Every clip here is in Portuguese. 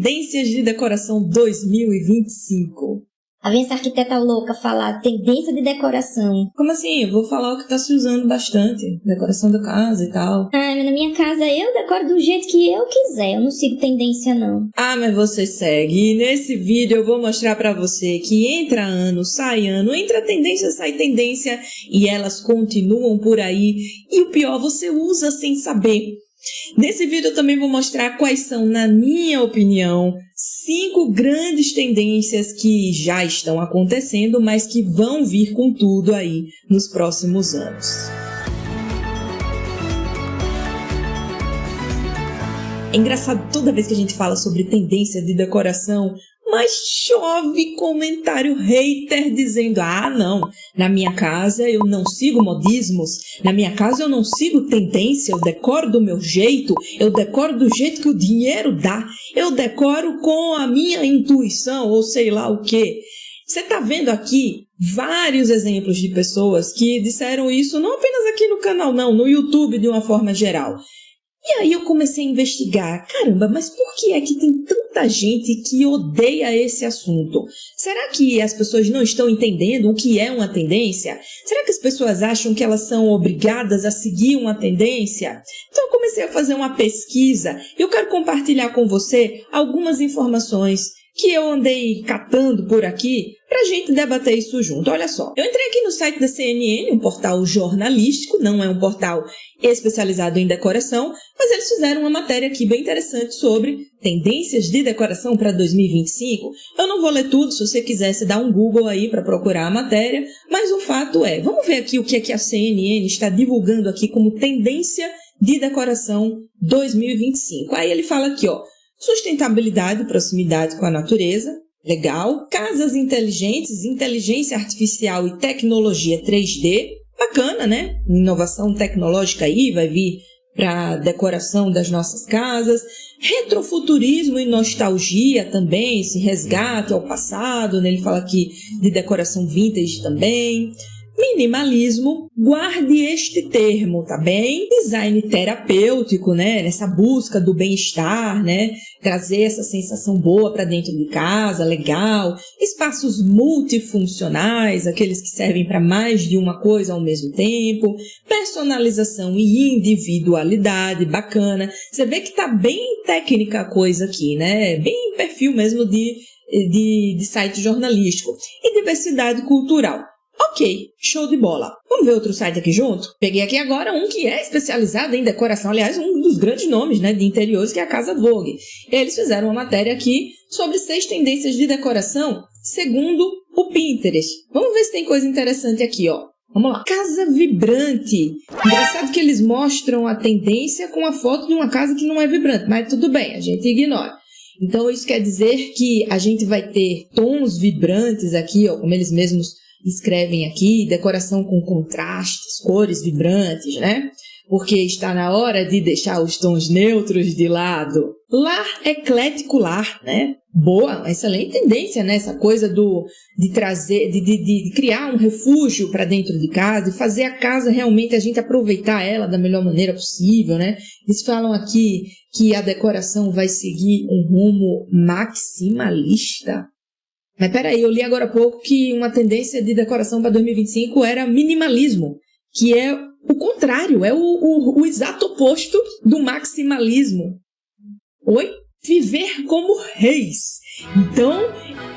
Tendências de Decoração 2025. Tá vendo essa arquiteta louca falar tendência de decoração? Como assim? Eu vou falar o que tá se usando bastante. Decoração da casa e tal. Mas na minha casa eu decoro do jeito que eu quiser. Eu não sigo tendência, não. Mas você segue. E nesse vídeo eu vou mostrar pra você que entra ano, entra tendência, sai tendência. E elas continuam por aí. E o pior, você usa sem saber. Nesse vídeo eu também vou mostrar quais são, na minha opinião, 5 grandes tendências que já estão acontecendo, mas que vão vir com tudo aí nos próximos anos. É engraçado toda vez que a gente fala sobre tendência de decoração, mas chove comentário hater dizendo: não, na minha casa eu não sigo modismos, na minha casa eu não sigo tendência, eu decoro do meu jeito, eu decoro do jeito que o dinheiro dá, eu decoro com a minha intuição, ou sei lá o quê. Você está vendo aqui vários exemplos de pessoas que disseram isso, não apenas aqui no canal, não, no YouTube de uma forma geral. E aí eu comecei a investigar, caramba, mas por que é que tem tanta gente que odeia esse assunto? Será que as pessoas não estão entendendo o que é uma tendência? Será que as pessoas acham que elas são obrigadas a seguir uma tendência? Então eu comecei a fazer uma pesquisa e eu quero compartilhar com você algumas informações que eu andei catando por aqui para a gente debater isso junto. Olha só, eu entrei aqui no site da CNN, um portal jornalístico, não é um portal especializado em decoração, mas eles fizeram uma matéria aqui bem interessante sobre tendências de decoração para 2025. Eu não vou ler tudo, se você quisesse dar um Google aí para procurar a matéria, mas o fato é, vamos ver aqui o que é que a CNN está divulgando aqui como tendência de decoração 2025. Aí ele fala aqui, ó, sustentabilidade, proximidade com a natureza, legal. Casas inteligentes, inteligência artificial e tecnologia 3D, bacana, né? Inovação tecnológica aí vai vir para decoração das nossas casas. Retrofuturismo e nostalgia também, esse resgate ao passado, né? Ele fala aqui de decoração vintage também. Minimalismo, guarde este termo, tá bem? Design terapêutico, né? Nessa busca do bem-estar, né? Trazer essa sensação boa para dentro de casa, legal. Espaços multifuncionais, aqueles que servem para mais de uma coisa ao mesmo tempo. Personalização e individualidade, bacana. Você vê que tá bem técnica a coisa aqui, né? Bem perfil mesmo de site jornalístico. E diversidade cultural. Ok, show de bola. Vamos ver outro site aqui junto? Peguei aqui agora um que é especializado em decoração, aliás, um dos grandes nomes, né, de interiores, que é a Casa Vogue. Eles fizeram uma matéria aqui sobre 6 tendências de decoração segundo o Pinterest. Vamos ver se tem coisa interessante aqui, ó. Vamos lá. Casa vibrante. Engraçado que eles mostram a tendência com a foto de uma casa que não é vibrante, mas tudo bem, a gente ignora. Então isso quer dizer que a gente vai ter tons vibrantes aqui, ó, como eles mesmos escrevem aqui, decoração com contrastes, cores vibrantes, né? Porque está na hora de deixar os tons neutros de lado. Lar eclético lar, né? Boa, excelente tendência, né? Essa coisa de trazer, de criar um refúgio para dentro de casa e fazer a casa realmente a gente aproveitar ela da melhor maneira possível, né? Eles falam aqui que a decoração vai seguir um rumo maximalista. Mas peraí, eu li agora há pouco que uma tendência de decoração para 2025 era minimalismo, que é o contrário, é o exato oposto do maximalismo. Oi? Viver como reis. Então,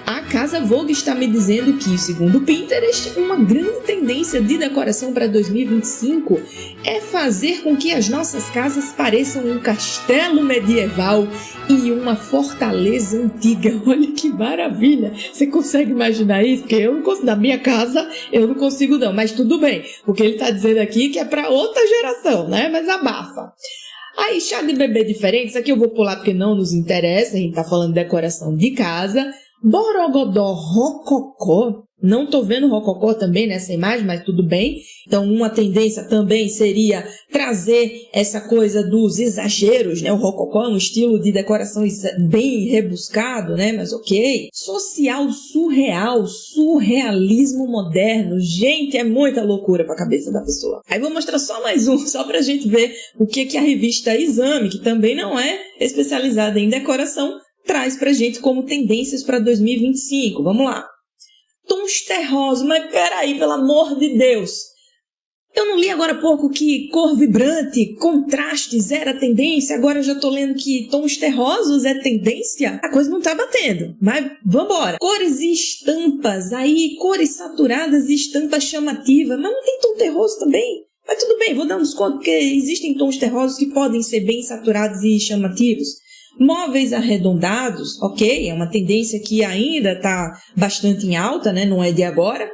a Casa Vogue está me dizendo que, segundo o Pinterest, uma grande tendência de decoração para 2025 é fazer com que as nossas casas pareçam um castelo medieval e uma fortaleza antiga. Olha que maravilha! Você consegue imaginar isso? Porque eu não consigo, na minha casa eu não consigo não, mas tudo bem, porque ele está dizendo aqui que é para outra geração, né? Mas abafa. Aí, chá de bebê diferente, isso aqui eu vou pular porque não nos interessa, a gente tá falando de decoração de casa. Borogodó rococó, não tô vendo rococó também nessa imagem, mas tudo bem. Então, uma tendência também seria trazer essa coisa dos exageros, né? O rococó é um estilo de decoração bem rebuscado, né? Mas ok. Social surreal, surrealismo moderno. Gente, é muita loucura pra cabeça da pessoa. Aí vou mostrar só mais um, só pra gente ver o que a revista Exame, que também não é especializada em decoração, traz pra gente como tendências para 2025. Vamos lá. Tons terrosos, mas peraí, pelo amor de Deus. Eu não li agora há pouco que cor vibrante, contrastes era tendência, agora eu já tô lendo que tons terrosos é tendência? A coisa não tá batendo, mas vambora. Cores e estampas, aí cores saturadas e estampas chamativas, mas não tem tom terroso também? Mas tudo bem, vou dar um desconto porque existem tons terrosos que podem ser bem saturados e chamativos. Móveis arredondados, ok, é uma tendência que ainda está bastante em alta, né? Não é de agora.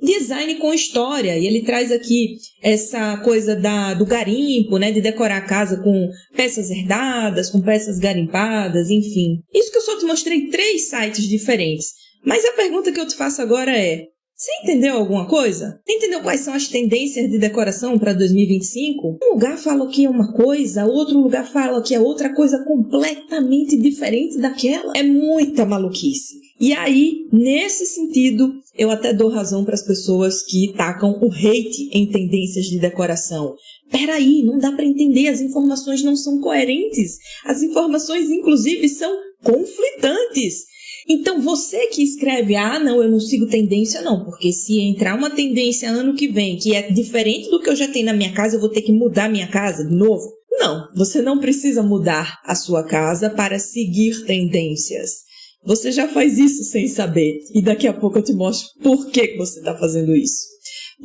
Design com história, e ele traz aqui essa coisa do garimpo, né? De decorar a casa com peças herdadas, com peças garimpadas, enfim. Isso que eu só te mostrei 3 sites diferentes. Mas a pergunta que eu te faço agora é: você entendeu alguma coisa? Entendeu quais são as tendências de decoração para 2025? Um lugar fala que é uma coisa, outro lugar fala que é outra coisa completamente diferente daquela. É muita maluquice. E aí, nesse sentido, eu até dou razão para as pessoas que tacam o hate em tendências de decoração. Peraí, não dá para entender, as informações não são coerentes. As informações, inclusive, são conflitantes. Então, você que escreve, não, eu não sigo tendência não, porque se entrar uma tendência ano que vem, que é diferente do que eu já tenho na minha casa, eu vou ter que mudar minha casa de novo. Não, você não precisa mudar a sua casa para seguir tendências. Você já faz isso sem saber, e daqui a pouco eu te mostro por que você está fazendo isso.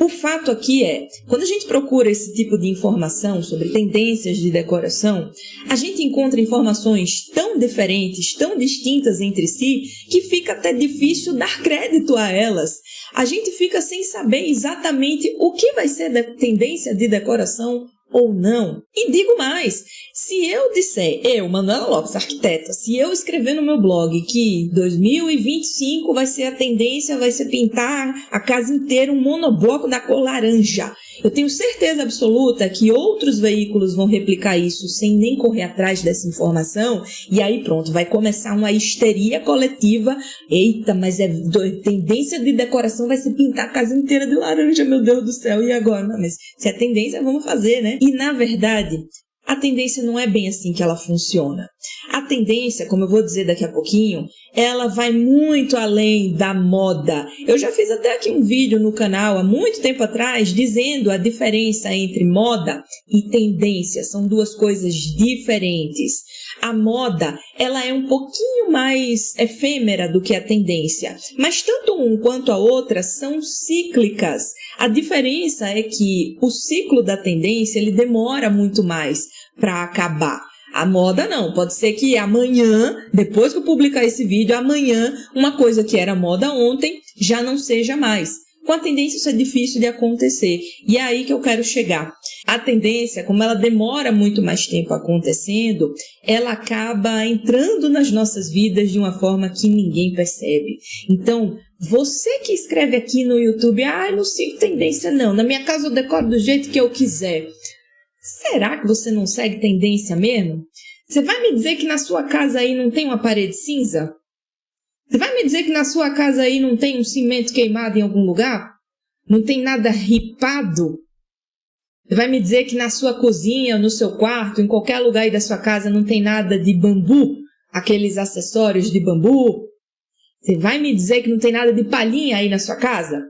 O fato aqui é, quando a gente procura esse tipo de informação sobre tendências de decoração, a gente encontra informações tão diferentes, tão distintas entre si, que fica até difícil dar crédito a elas. A gente fica sem saber exatamente o que vai ser da tendência de decoração ou não. E digo mais, se eu disser, Manuela Lopes, arquiteta, se eu escrever no meu blog que 2025 vai ser a tendência, vai ser pintar a casa inteira um monobloco da cor laranja, eu tenho certeza absoluta que outros veículos vão replicar isso sem nem correr atrás dessa informação, e aí pronto, vai começar uma histeria coletiva. Eita, mas tendência de decoração vai ser pintar a casa inteira de laranja, meu Deus do céu, e agora? Não, mas se é tendência, vamos fazer, né? E na verdade, a tendência não é bem assim que ela funciona. A tendência, como eu vou dizer daqui a pouquinho, ela vai muito além da moda. Eu já fiz até aqui um vídeo no canal há muito tempo atrás dizendo a diferença entre moda e tendência. São duas coisas diferentes. A moda, ela é um pouquinho mais efêmera do que a tendência, mas tanto um quanto a outra são cíclicas. A diferença é que o ciclo da tendência, ele demora muito mais para acabar. A moda não, pode ser que amanhã, depois que eu publicar esse vídeo, amanhã uma coisa que era moda ontem já não seja mais. Com a tendência isso é difícil de acontecer, e é aí que eu quero chegar. A tendência, como ela demora muito mais tempo acontecendo, ela acaba entrando nas nossas vidas de uma forma que ninguém percebe. Então, você que escreve aqui no YouTube, eu não sigo tendência não, na minha casa eu decoro do jeito que eu quiser. Será que você não segue tendência mesmo? Você vai me dizer que na sua casa aí não tem uma parede cinza? Você vai me dizer que na sua casa aí não tem um cimento queimado em algum lugar? Não tem nada ripado? Você vai me dizer que na sua cozinha, no seu quarto, em qualquer lugar aí da sua casa não tem nada de bambu? Aqueles acessórios de bambu? Você vai me dizer que não tem nada de palhinha aí na sua casa?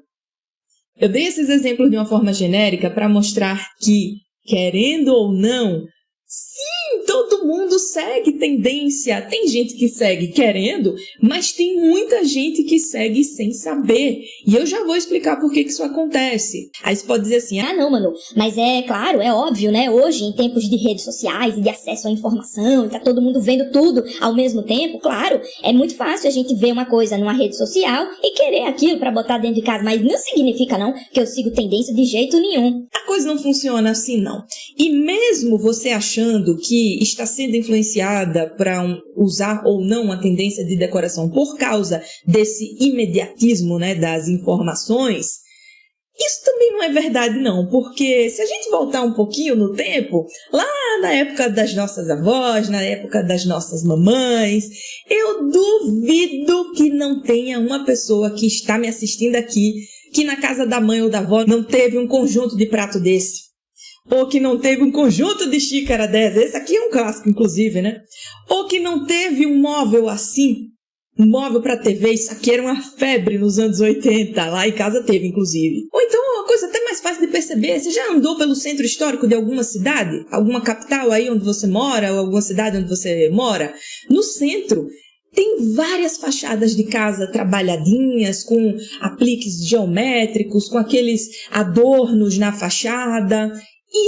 Eu dei esses exemplos de uma forma genérica para mostrar que, querendo ou não, sim, todo mundo segue tendência. Tem gente que segue querendo, mas tem muita gente que segue sem saber. E eu já vou explicar por que isso acontece. Aí você pode dizer assim, não, Manu, mas é claro, é óbvio, né? Hoje, em tempos de redes sociais e de acesso à informação, tá todo mundo vendo tudo ao mesmo tempo, claro, é muito fácil a gente ver uma coisa numa rede social e querer aquilo pra botar dentro de casa, mas não significa não que eu sigo tendência de jeito nenhum. A coisa não funciona assim, não. E mesmo você achando que está sendo influenciada para usar ou não uma tendência de decoração por causa desse imediatismo, né, das informações, isso também não é verdade não, porque se a gente voltar um pouquinho no tempo, lá na época das nossas avós, na época das nossas mamães, eu duvido que não tenha uma pessoa que está me assistindo aqui, que na casa da mãe ou da avó não teve um conjunto de prato desse. Ou que não teve um conjunto de xícara dessa. Esse aqui é um clássico, inclusive, né? Ou que não teve um móvel assim. Um móvel para TV, isso aqui era uma febre nos anos 80. Lá em casa teve, inclusive. Ou então, uma coisa até mais fácil de perceber. Você já andou pelo centro histórico de alguma cidade? Alguma capital aí onde você mora? Ou alguma cidade onde você mora? No centro, tem várias fachadas de casa trabalhadinhas, com apliques geométricos, com aqueles adornos na fachada.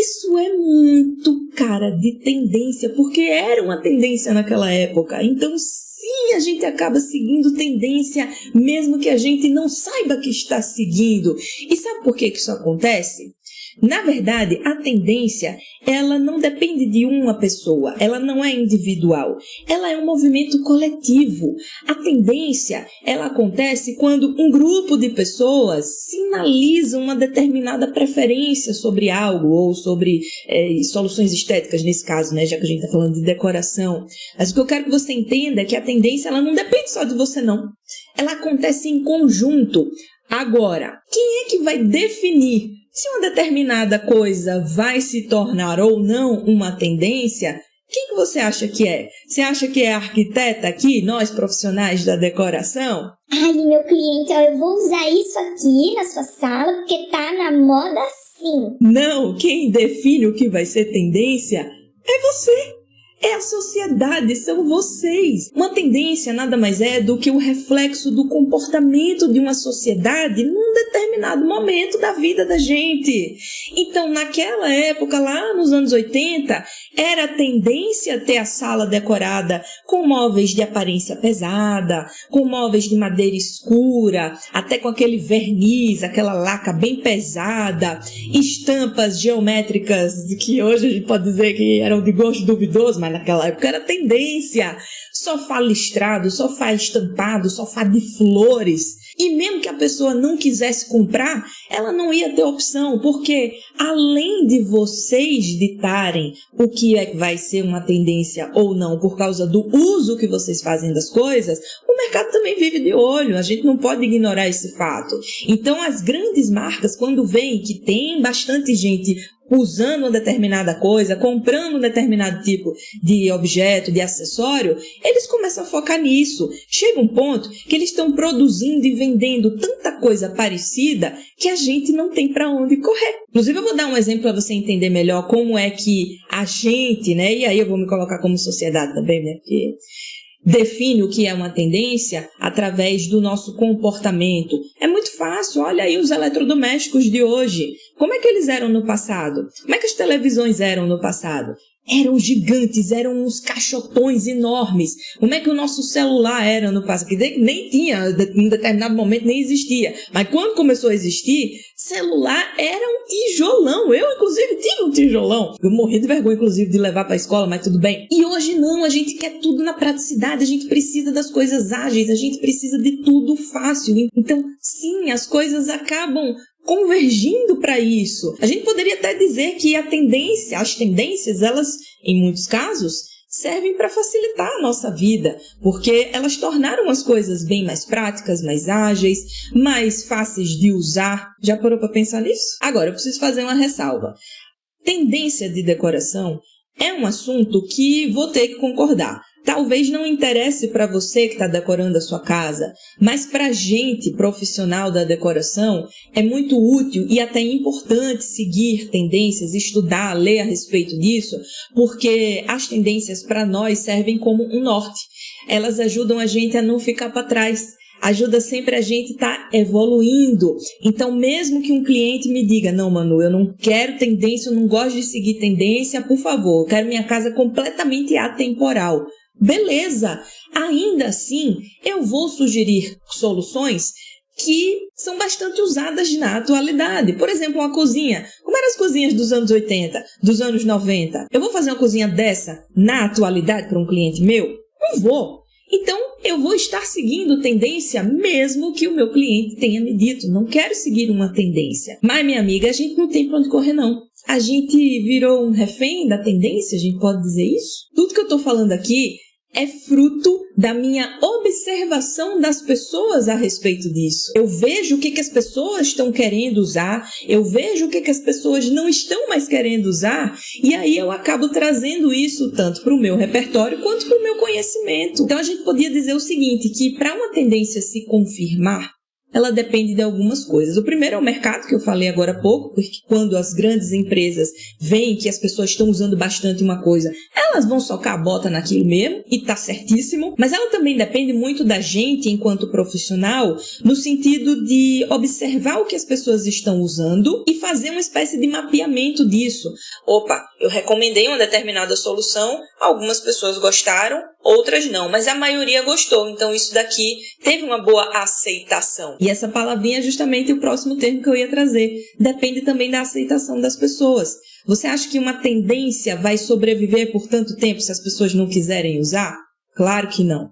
Isso é muito cara de tendência, porque era uma tendência naquela época. Então, sim, a gente acaba seguindo tendência, mesmo que a gente não saiba que está seguindo. E sabe por que isso acontece? Na verdade, a tendência, ela não depende de uma pessoa, ela não é individual, ela é um movimento coletivo. A tendência, ela acontece quando um grupo de pessoas sinaliza uma determinada preferência sobre algo, ou sobre soluções estéticas nesse caso, né, já que a gente está falando de decoração. Mas o que eu quero que você entenda é que a tendência, ela não depende só de você, não. Ela acontece em conjunto. Agora, quem é que vai definir se uma determinada coisa vai se tornar ou não uma tendência? Quem que você acha que é? Você acha que é a arquiteta aqui, nós profissionais da decoração? Ai, meu cliente, eu vou usar isso aqui na sua sala porque tá na moda assim. Não, quem define o que vai ser tendência é você. É a sociedade, são vocês. Uma tendência nada mais é do que o reflexo do comportamento de uma sociedade num determinado momento da vida da gente. Então, naquela época, lá nos anos 80, era tendência ter a sala decorada com móveis de aparência pesada, com móveis de madeira escura, até com aquele verniz, aquela laca bem pesada, estampas geométricas que hoje a gente pode dizer que eram de gosto duvidoso, mas naquela época era tendência. Sofá listrado, sofá estampado, sofá de flores. E mesmo que a pessoa não quisesse comprar, ela não ia ter opção, porque além de vocês ditarem o que é que vai ser uma tendência ou não por causa do uso que vocês fazem das coisas, o mercado também vive de olho, a gente não pode ignorar esse fato. Então as grandes marcas, quando veem que tem bastante gente usando uma determinada coisa, comprando um determinado tipo de objeto, de acessório, eles começam a focar nisso. Chega um ponto que eles estão produzindo e vendendo tanta coisa parecida que a gente não tem para onde correr. Inclusive, eu vou dar um exemplo para você entender melhor como é que a gente, né, e aí eu vou me colocar como sociedade também, né, porque define o que é uma tendência através do nosso comportamento. É muito fácil, olha aí os eletrodomésticos de hoje. Como é que eles eram no passado? Como é que as televisões eram no passado? Eram gigantes, eram uns caixotões enormes. Como é que o nosso celular era no passado? Que nem tinha, em determinado momento nem existia. Mas quando começou a existir, celular era um tijolão. Eu, inclusive, tive um tijolão. Eu morri de vergonha, inclusive, de levar para a escola, mas tudo bem. E hoje não, a gente quer tudo na praticidade, a gente precisa das coisas ágeis, a gente precisa de tudo fácil. Então, sim, as coisas acabam convergindo para isso. A gente poderia até dizer que as tendências, elas, em muitos casos, servem para facilitar a nossa vida, porque elas tornaram as coisas bem mais práticas, mais ágeis, mais fáceis de usar. Já parou para pensar nisso? Agora, eu preciso fazer uma ressalva. Tendência de decoração é um assunto que vou ter que concordar. Talvez não interesse para você que está decorando a sua casa, mas para a gente, profissional da decoração, é muito útil e até importante seguir tendências, estudar, ler a respeito disso, porque as tendências para nós servem como um norte. Elas ajudam a gente a não ficar para trás. Ajuda sempre a gente estar evoluindo. Então, mesmo que um cliente me diga, não, Manu, eu não quero tendência, eu não gosto de seguir tendência, por favor, eu quero minha casa completamente atemporal. Beleza! Ainda assim, eu vou sugerir soluções que são bastante usadas na atualidade. Por exemplo, uma cozinha. Como eram as cozinhas dos anos 80, dos anos 90? Eu vou fazer uma cozinha dessa na atualidade para um cliente meu? Não vou. Então, eu vou estar seguindo tendência mesmo que o meu cliente tenha me dito. Não quero seguir uma tendência. Mas, minha amiga, a gente não tem para onde correr, não. A gente virou um refém da tendência, a gente pode dizer isso? Tudo que eu estou falando aqui é fruto da minha observação das pessoas a respeito disso. Eu vejo o que as pessoas estão querendo usar, eu vejo o que as pessoas não estão mais querendo usar, e aí eu acabo trazendo isso tanto para o meu repertório quanto para o meu conhecimento. Então a gente podia dizer o seguinte, que para uma tendência se confirmar, ela depende de algumas coisas. O primeiro é o mercado, que eu falei agora há pouco, porque quando as grandes empresas veem que as pessoas estão usando bastante uma coisa, elas vão socar a bota naquilo mesmo, e tá certíssimo. Mas ela também depende muito da gente, enquanto profissional, no sentido de observar o que as pessoas estão usando e fazer uma espécie de mapeamento disso. Opa, eu recomendei uma determinada solução, algumas pessoas gostaram, outras não, mas a maioria gostou, então isso daqui teve uma boa aceitação. E essa palavrinha é justamente o próximo termo que eu ia trazer. Depende também da aceitação das pessoas. Você acha que uma tendência vai sobreviver por tanto tempo se as pessoas não quiserem usar? Claro que não.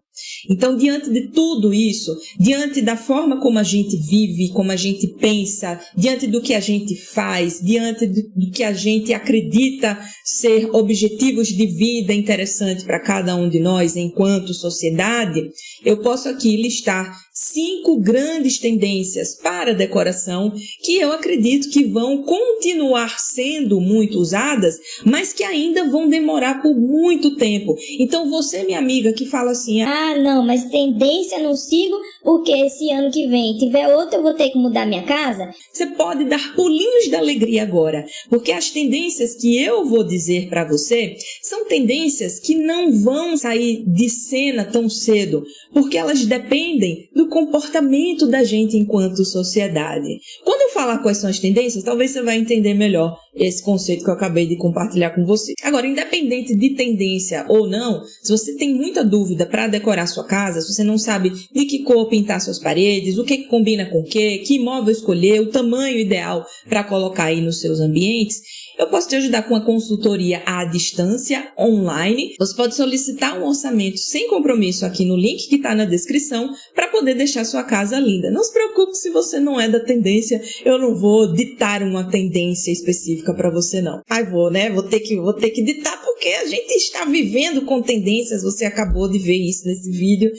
Então, diante de tudo isso, diante da forma como a gente vive, como a gente pensa, diante do que a gente faz, diante do que a gente acredita ser objetivos de vida interessantes para cada um de nós enquanto sociedade, eu posso aqui listar 5 grandes tendências para decoração que eu acredito que vão continuar sendo muito usadas, mas que ainda vão demorar por muito tempo. Então, você, minha amiga, que fala assim... não, mas tendência não sigo, porque esse ano que vem tiver outra, eu vou ter que mudar minha casa. Você pode dar pulinhos de alegria agora, porque as tendências que eu vou dizer para você são tendências que não vão sair de cena tão cedo, porque elas dependem do comportamento da gente enquanto sociedade. Quando eu falar quais são as tendências, talvez você vai entender melhor esse conceito que eu acabei de compartilhar com você. Agora, independente de tendência ou não, se você tem muita dúvida para decorar sua casa, se você não sabe de que cor pintar suas paredes, o que combina com o que móvel escolher, o tamanho ideal para colocar aí nos seus ambientes, eu posso te ajudar com uma consultoria à distância, online. Você pode solicitar um orçamento sem compromisso aqui no link que está na descrição para poder deixar sua casa linda. Não se preocupe se você não é da tendência, eu não vou ditar uma tendência específica para você não. Vou ter que ditar porque a gente está vivendo com tendências, você acabou de ver isso nesse vídeo.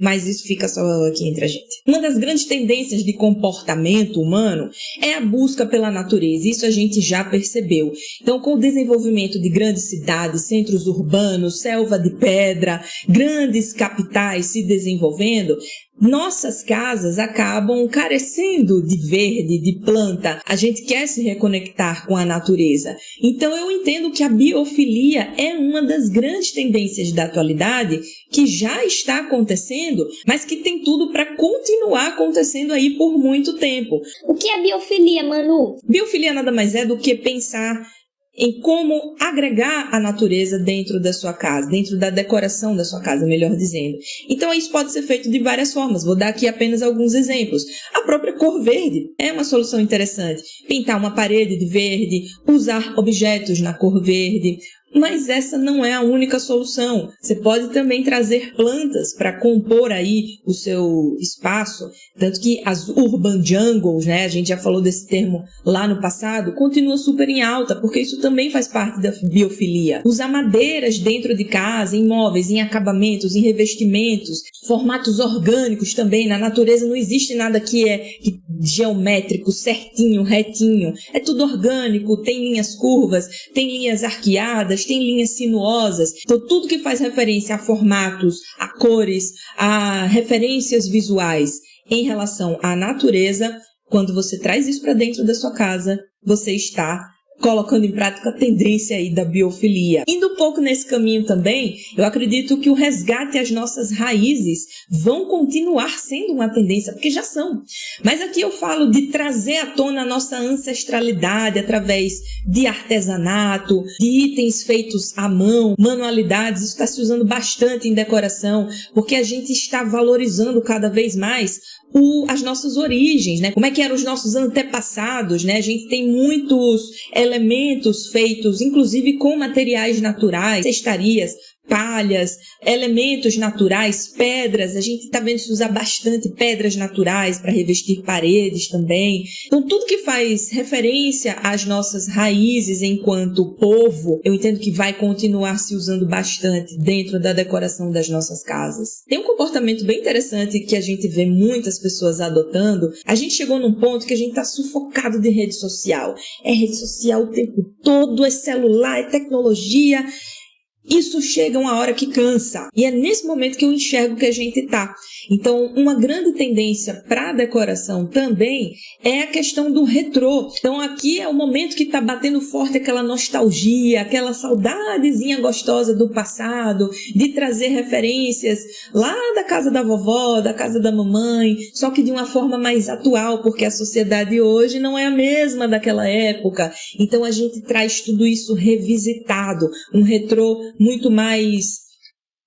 Mas isso fica só aqui entre a gente. Uma das grandes tendências de comportamento humano é a busca pela natureza. Isso a gente já percebeu. Então, com o desenvolvimento de grandes cidades, centros urbanos, selva de pedra, grandes capitais se desenvolvendo, nossas casas acabam carecendo de verde, de planta. A gente quer se reconectar com a natureza. Então eu entendo que a biofilia é uma das grandes tendências da atualidade que já está acontecendo, mas que tem tudo para continuar acontecendo aí por muito tempo. O que é biofilia, Manu? Biofilia nada mais é do que pensar em como agregar a natureza dentro da sua casa, dentro da decoração da sua casa, melhor dizendo. Então, isso pode ser feito de várias formas. Vou dar aqui apenas alguns exemplos. A própria cor verde é uma solução interessante. Pintar uma parede de verde, usar objetos na cor verde. Mas essa não é a única solução. Você pode também trazer plantas para compor aí o seu espaço. Tanto que as urban jungles, né? A gente já falou desse termo lá no passado, continua super em alta, porque isso também faz parte da biofilia. Usar madeiras dentro de casa, em móveis, em acabamentos, em revestimentos, formatos orgânicos também. Na natureza não existe nada que é geométrico, certinho, retinho. É tudo orgânico, tem linhas curvas, tem linhas arqueadas, tem linhas sinuosas. Então, tudo que faz referência a formatos, a cores, a referências visuais em relação à natureza, quando você traz isso para dentro da sua casa, você está colocando em prática a tendência aí da biofilia. Indo um pouco nesse caminho também, eu acredito que o resgate às nossas raízes vão continuar sendo uma tendência, porque já são. Mas aqui eu falo de trazer à tona a nossa ancestralidade através de artesanato, de itens feitos à mão, manualidades. Isso está se usando bastante em decoração, porque a gente está valorizando cada vez mais as nossas origens, né? Como é que eram os nossos antepassados, né? A gente tem muitos elementos feitos, inclusive com materiais naturais, cestarias, palhas, elementos naturais, pedras. A gente está vendo se usar bastante pedras naturais para revestir paredes também. Então, tudo que faz referência às nossas raízes enquanto povo, eu entendo que vai continuar se usando bastante dentro da decoração das nossas casas. Tem um comportamento bem interessante que a gente vê muitas pessoas adotando. A gente chegou num ponto que a gente está sufocado de rede social. É rede social o tempo todo, é celular, é tecnologia. Isso chega uma hora que cansa. E é nesse momento que eu enxergo que a gente tá. Então, uma grande tendência para a decoração também é a questão do retrô. Então, aqui é o momento que tá batendo forte aquela nostalgia, aquela saudadezinha gostosa do passado, de trazer referências lá da casa da vovó, da casa da mamãe, só que de uma forma mais atual, porque a sociedade hoje não é a mesma daquela época. Então, a gente traz tudo isso revisitado, um retrô muito mais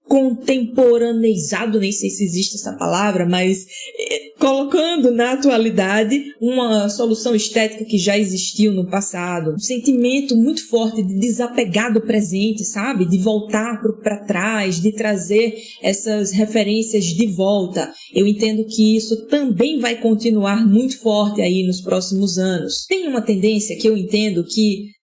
contemporaneizado, nem sei se existe essa palavra, mas colocando na atualidade uma solução estética que já existiu no passado. Um sentimento muito forte de desapegar do presente, sabe? De voltar para trás, de trazer essas referências de volta. Eu entendo que isso também vai continuar muito forte aí nos próximos anos. Tem uma tendência que eu entendo que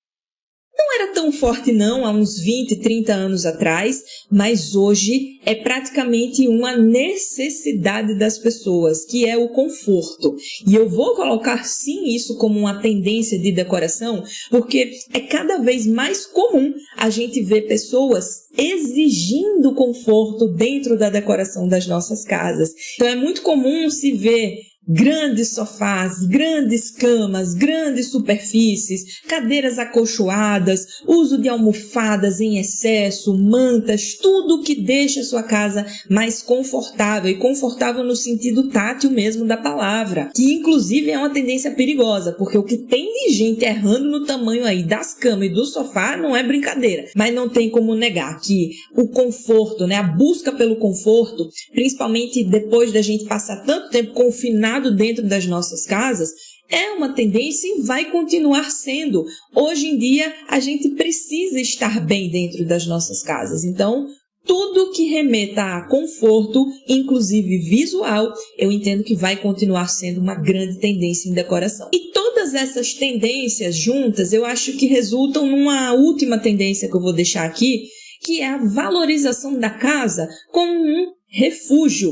não era tão forte não há uns 20, 30 anos atrás, mas hoje é praticamente uma necessidade das pessoas, que é o conforto. E eu vou colocar sim isso como uma tendência de decoração, porque é cada vez mais comum a gente ver pessoas exigindo conforto dentro da decoração das nossas casas. Então é muito comum se ver grandes sofás, grandes camas, grandes superfícies, cadeiras acolchoadas, uso de almofadas em excesso, mantas, tudo que deixa a sua casa mais confortável, e confortável no sentido tátil mesmo da palavra, que inclusive é uma tendência perigosa, porque o que tem de gente errando no tamanho aí das camas e do sofá não é brincadeira, mas não tem como negar que o conforto, né, a busca pelo conforto, principalmente depois da gente passar tanto tempo confinado dentro das nossas casas, é uma tendência e vai continuar sendo. Hoje em dia, a gente precisa estar bem dentro das nossas casas. Então, tudo que remeta a conforto, inclusive visual, eu entendo que vai continuar sendo uma grande tendência em decoração. E todas essas tendências juntas, eu acho que resultam numa última tendência que eu vou deixar aqui, que é a valorização da casa como um refúgio.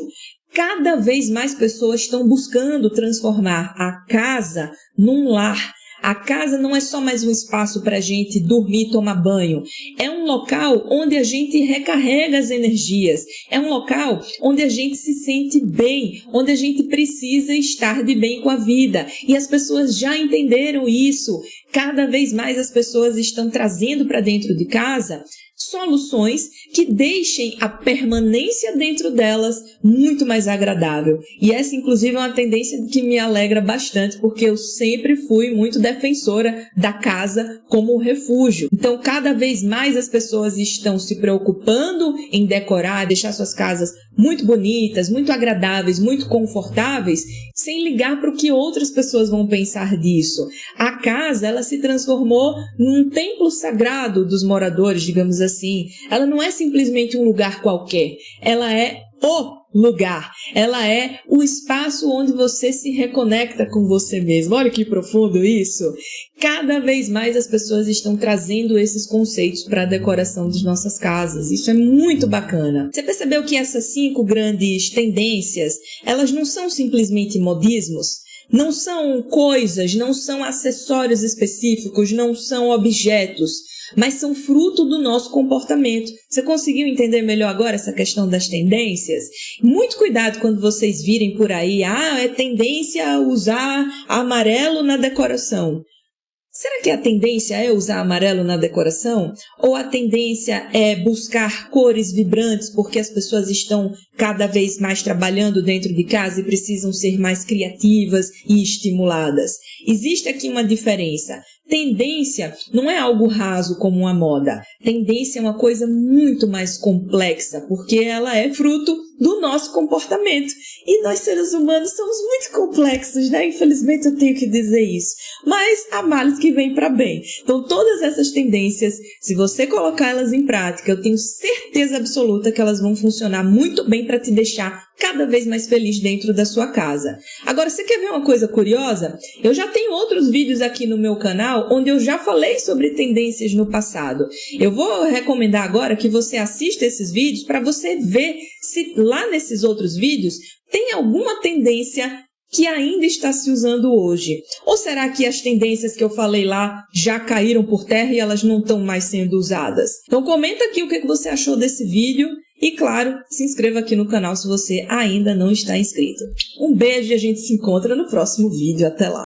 Cada vez mais pessoas estão buscando transformar a casa num lar. A casa não é só mais um espaço para a gente dormir e tomar banho. É um local onde a gente recarrega as energias. É um local onde a gente se sente bem, onde a gente precisa estar de bem com a vida. E as pessoas já entenderam isso. Cada vez mais as pessoas estão trazendo para dentro de casa soluções que deixem a permanência dentro delas muito mais agradável. E essa, inclusive, é uma tendência que me alegra bastante, porque eu sempre fui muito defensora da casa como refúgio. Então, cada vez mais as pessoas estão se preocupando em decorar, deixar suas casas muito bonitas, muito agradáveis, muito confortáveis, sem ligar para o que outras pessoas vão pensar disso. A casa, ela se transformou num templo sagrado dos moradores, digamos assim. Ela não é simplesmente um lugar qualquer, ela é o lugar, ela é o espaço onde você se reconecta com você mesmo. Olha que profundo isso! Cada vez mais as pessoas estão trazendo esses conceitos para a decoração das nossas casas. Isso é muito bacana. Você percebeu que essas 5 grandes tendências, elas não são simplesmente modismos? Não são coisas, não são acessórios específicos, não são objetos, mas são fruto do nosso comportamento. Você conseguiu entender melhor agora essa questão das tendências? Muito cuidado quando vocês virem por aí, é tendência a usar amarelo na decoração. Será que a tendência é usar amarelo na decoração? Ou a tendência é buscar cores vibrantes porque as pessoas estão cada vez mais trabalhando dentro de casa e precisam ser mais criativas e estimuladas? Existe aqui uma diferença. tendência não é algo raso como uma moda. Tendência é uma coisa muito mais complexa, porque ela é fruto do nosso comportamento. E nós, seres humanos, somos muito complexos, né? Infelizmente eu tenho que dizer isso. Mas há males que vêm para bem. Então, todas essas tendências, se você colocar elas em prática, eu tenho certeza absoluta que elas vão funcionar muito bem para te deixar cada vez mais feliz dentro da sua casa. Agora, você quer ver uma coisa curiosa? Eu já tenho outros vídeos aqui no meu canal onde eu já falei sobre tendências no passado. Eu vou recomendar agora que você assista esses vídeos para você ver se lá nesses outros vídeos tem alguma tendência que ainda está se usando hoje. Ou será que as tendências que eu falei lá já caíram por terra e elas não estão mais sendo usadas? Então comenta aqui o que você achou desse vídeo. E, claro, se inscreva aqui no canal se você ainda não está inscrito. Um beijo e a gente se encontra no próximo vídeo. Até lá!